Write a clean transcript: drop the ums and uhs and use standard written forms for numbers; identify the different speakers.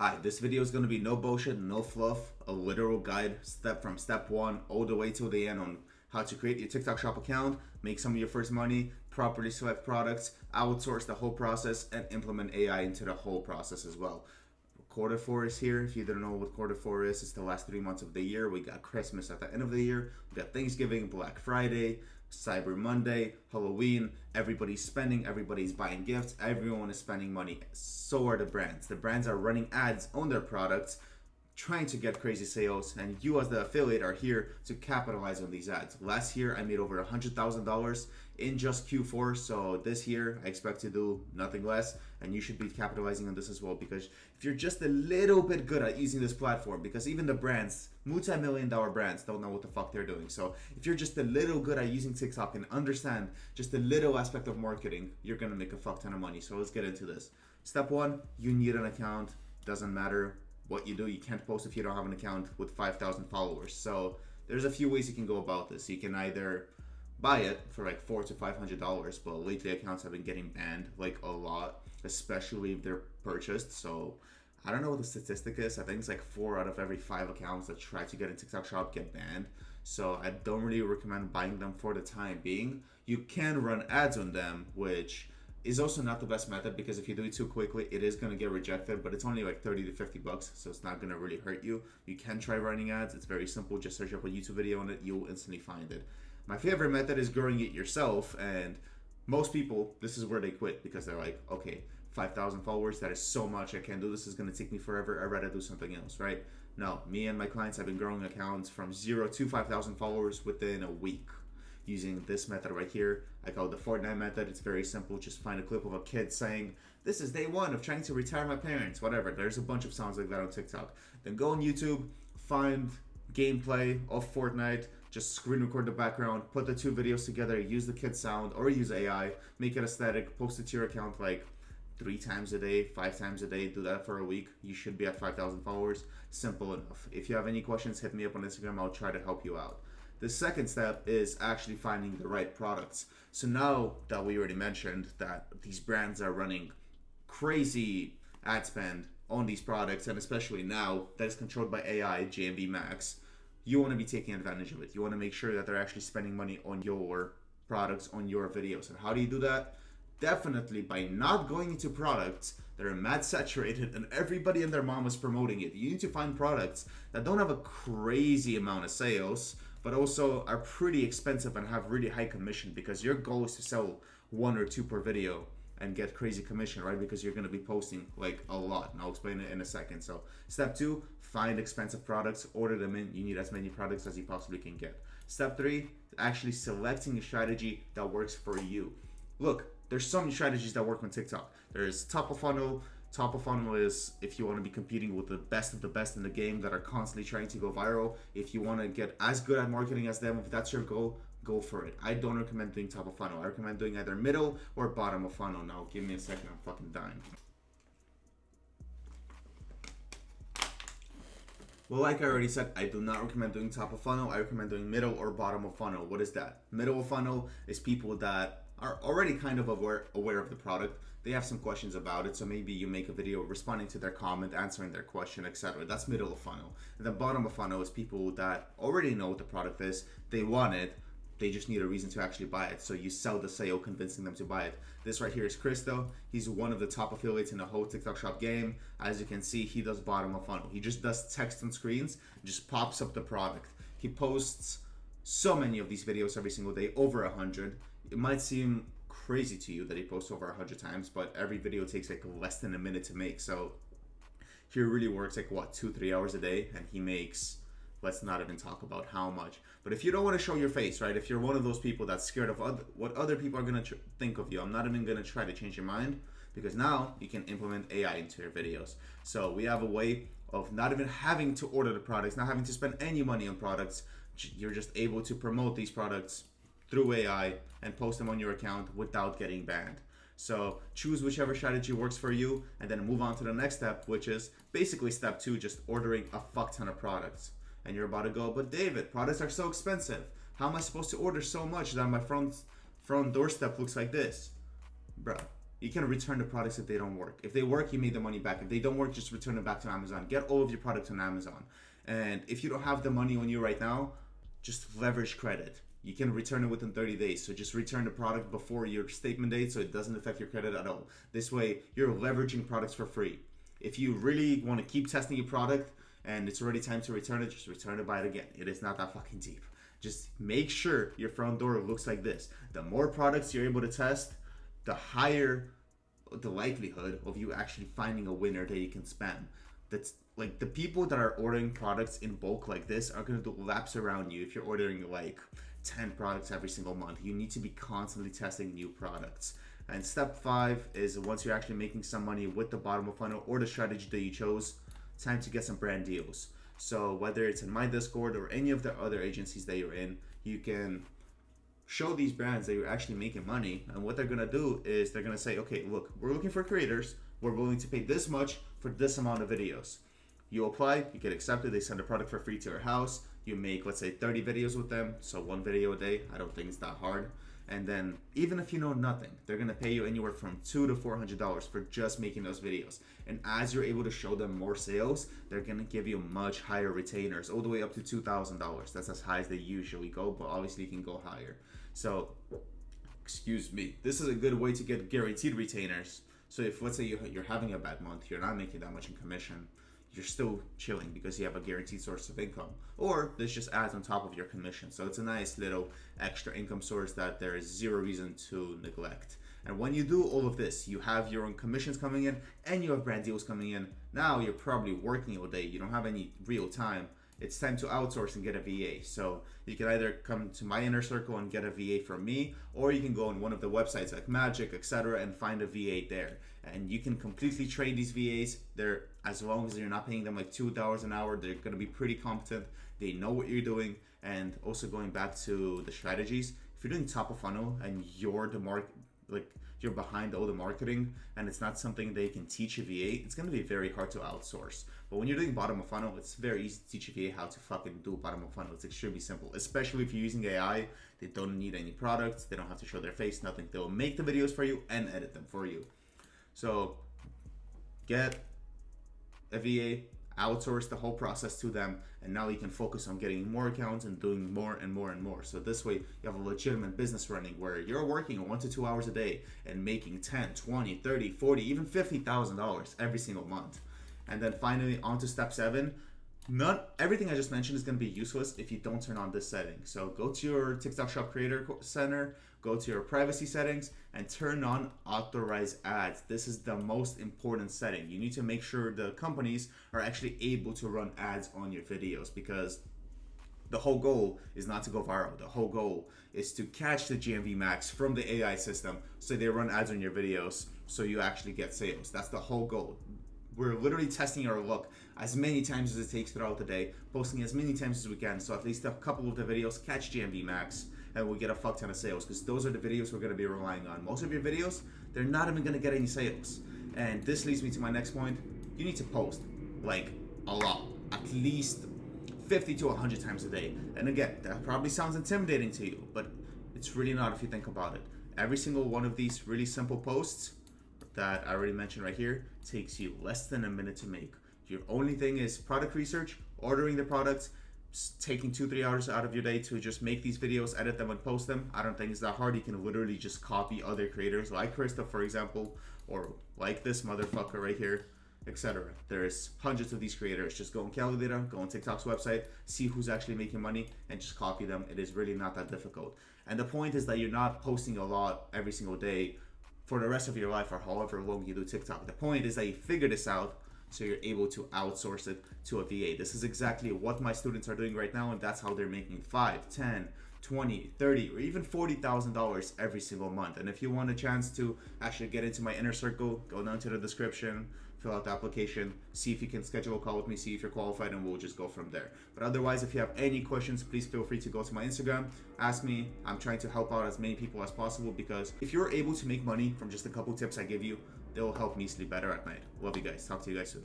Speaker 1: Hi, this video is going to be no bullshit, no fluff, a literal guide from step one all the way till the end on how to create your TikTok shop account, make some of your first money, properly select products, outsource the whole process, and implement AI into the whole process as well. Quarter four is here. If you don't know what quarter four is, it's the last 3 months of the year. We got Christmas at the end of the year. We got Thanksgiving, Black Friday, Cyber Monday, Halloween. Everybody's spending, everybody's buying gifts, everyone is spending money. So are the brands. The brands are running ads on their products, trying to get crazy sales, and you as the affiliate are here to capitalize on these ads. Last year I made over $100,000 in just Q4, so this year I expect to do nothing less, and you should be capitalizing on this as well, because if you're just a little bit good at using this platform, because even the brands, multi-million-dollar brands, don't know what the fuck they're doing. So if you're just a little good at using TikTok and understand just a little aspect of marketing, you're gonna make a fuck ton of money. So let's get into this. Step one, you need an account. Doesn't matter what you do, you can't post if you don't have an account with 5,000 followers. So there's a few ways you can go about this. You can either buy it for like $400 to $500, but lately accounts have been getting banned like a lot, especially if they're purchased. So I don't know what the statistic is. I think it's like 4 out of every 5 accounts that try to get in TikTok shop get banned. So I don't really recommend buying them for the time being. You can run ads on them, which is also not the best method, because if you do it too quickly, it is going to get rejected, but it's only like 30 to 50 bucks, so it's not going to really hurt you. You can try running ads. It's very simple. Just search up a YouTube video on it. You'll instantly find it. My favorite method is growing it yourself, and most people, this is where they quit, because they're like, okay, 5,000 followers, that is so much, I can't do this, it's going to take me forever, I'd rather do something else, right? No, me and my clients have been growing accounts from 0 to 5,000 followers within a week, using this method right here. I call it the Fortnite method. It's very simple. Just find a clip of a kid saying, this is day one of trying to retire my parents, whatever. There's a bunch of sounds like that on TikTok. Then go on YouTube, find gameplay of Fortnite, just screen record the background, put the two videos together, use the kid sound or use AI, make it aesthetic, post it to your account like 3 times a day, 5 times a day. Do that for a week. You should be at 5,000 followers. Simple enough. If you have any questions, hit me up on Instagram. I'll try to help you out. The second step is actually finding the right products. So now that we already mentioned that these brands are running crazy ad spend on these products, and especially now that it's controlled by AI, GMB Max, you want to be taking advantage of it. You want to make sure that they're actually spending money on your products, on your videos. And how do you do that? Definitely by not going into products that are mad saturated and everybody and their mom is promoting it. You need to find products that don't have a crazy amount of sales, but also are pretty expensive and have really high commission, because your goal is to sell 1 or 2 per video and get crazy commission, right? Because you're going to be posting like a lot, and I'll explain it in a second. So step 2, find expensive products, order them in. You need as many products as you possibly can get. Step 3, actually selecting a strategy that works for you. Look, there's so many strategies that work on TikTok. There's top of funnel. Top of funnel is if you want to be competing with the best of the best in the game that are constantly trying to go viral. If you want to get as good at marketing as them, if that's your goal, go for it. I don't recommend doing top of funnel. I recommend doing either middle or bottom of funnel. Now, give me a second. I'm fucking dying. Well, like I already said, I do not recommend doing top of funnel. I recommend doing middle or bottom of funnel. What is that? Middle of funnel is people that are already kind of aware of the product. They have some questions about it, so maybe you make a video responding to their comment, answering their question, etc. That's middle of funnel. And the bottom of funnel is people that already know what the product is, they want it, they just need a reason to actually buy it. So you sell the sale, convincing them to buy it. This right here is Christo. He's one of the top affiliates in the whole TikTok shop game. As you can see, he does bottom of funnel. He just does text on screens, just pops up the product. He posts so many of these videos every single day, over 100. It might seem crazy to you that he posts over 100 times, but every video takes like less than a minute to make. So he really works like what, 2-3 hours a day, and he makes, let's not even talk about how much. But if you don't want to show your face, right, if you're one of those people that's scared of what other people are going to think of you, I'm not even going to try to change your mind, because now you can implement AI into your videos. So we have a way of not even having to order the products, not having to spend any money on products. You're just able to promote these products through AI and post them on your account without getting banned. So choose whichever strategy works for you, and then move on to the next step, which is basically step 2, just ordering a fuck ton of products. And you're about to go, but David, products are so expensive. How am I supposed to order so much that my front doorstep looks like this? Bruh, You can return the products if they don't work. If they work, you made the money back. If they don't work, just return them back to Amazon. Get all of your products on Amazon. And if you don't have the money on you right now, just leverage credit. You can return it within 30 days. So just return the product before your statement date so it doesn't affect your credit at all. This way, you're leveraging products for free. If you really want to keep testing your product and it's already time to return it, just return it, buy it again. It is not that fucking deep. Just make sure your front door looks like this. The more products you're able to test, the higher the likelihood of you actually finding a winner that you can spam. That's like the people that are ordering products in bulk like this are going to do laps around you if you're ordering like 10 products every single month. You need to be constantly testing new products. And step 5 is once you're actually making some money with the bottom of funnel or the strategy that you chose, time to get some brand deals. So whether it's in my Discord or any of the other agencies that you're in, you can show these brands that you're actually making money. And what they're gonna do is they're gonna say, okay, look, we're looking for creators. We're willing to pay this much for this amount of videos. You apply, you get accepted, they send a product for free to your house. You make, let's say, 30 videos with them, so 1 video a day. I don't think it's that hard. And then even if you know nothing, they're gonna pay you anywhere from $200 to $400 for just making those videos. And as you're able to show them more sales, they're gonna give you much higher retainers, all the way up to $2,000. That's as high as they usually go, but obviously you can go higher. So, excuse me, this is a good way to get guaranteed retainers. So if, let's say you're having a bad month, you're not making that much in commission, you're still chilling because you have a guaranteed source of income. Or this just adds on top of your commission. So it's a nice little extra income source that there is zero reason to neglect. And when you do all of this, you have your own commissions coming in and you have brand deals coming in. Now you're probably working all day. You don't have any real time. It's time to outsource and get a VA. So you can either come to my inner circle and get a VA from me, or you can go on one of the websites like Magic, etc., and find a VA there. And you can completely train these VAs. They're, as long as you're not paying them like $2 an hour, they're going to be pretty competent. They know what you're doing. And also going back to the strategies, if you're doing top of funnel and you're the you're behind all the marketing and it's not something they can teach a VA, it's going to be very hard to outsource. But when you're doing bottom of funnel, it's very easy to teach a VA how to fucking do bottom of funnel. It's extremely simple, especially if you're using AI. They don't need any products. They don't have to show their face, nothing. They'll make the videos for you and edit them for you. So get a VA, outsource the whole process to them, and now you can focus on getting more accounts and doing more and more and more. So this way you have a legitimate business running where you're working 1 to 2 hours a day and making 10, 20, 30, 40, even $50,000 every single month. And then finally on to step 7. Not everything I just mentioned is going to be useless if you don't turn on this setting. So go to your TikTok Shop Creator Center, go to your privacy settings, and turn on authorized ads. This is the most important setting. You need to make sure the companies are actually able to run ads on your videos, because the whole goal is not to go viral. The whole goal is to catch the GMV max from the AI system so they run ads on your videos so you actually get sales. That's the whole goal. We're literally testing our luck as many times as it takes throughout the day, posting as many times as we can, so at least a couple of the videos catch GMV max and we'll get a fuck ton of sales, because those are the videos we're going to be relying on. Most of your videos, they're not even going to get any sales. And this leads me to my next point. You need to post like a lot, at least 50 to 100 times a day. And again, that probably sounds intimidating to you, but it's really not if you think about it. Every single one of these really simple posts that I already mentioned right here takes you less than a minute to make. Your only thing is product research, ordering the products, taking 2-3 hours out of your day to just make these videos, edit them, and post them. I don't think it's that hard. You can literally just copy other creators like Krista, for example, or like this motherfucker right here, etc. There's hundreds of these creators. Just go on Calculator, go on TikTok's website, see who's actually making money, and just copy them. It is really not that difficult. And the point is that you're not posting a lot every single day for the rest of your life or however long you do TikTok. The point is that you figure this out so you're able to outsource it to a VA. This is exactly what my students are doing right now, and that's how they're making $5, $10, $20, $30, or even $40,000 every single month. And if you want a chance to actually get into my inner circle, go down to the description, fill out the application, see if you can schedule a call with me, see if you're qualified, and we'll just go from there. But otherwise, if you have any questions, please feel free to go to my Instagram, ask me. I'm trying to help out as many people as possible, because if you're able to make money from just a couple tips I give you, they will help me sleep better at night. Love you guys. Talk to you guys soon.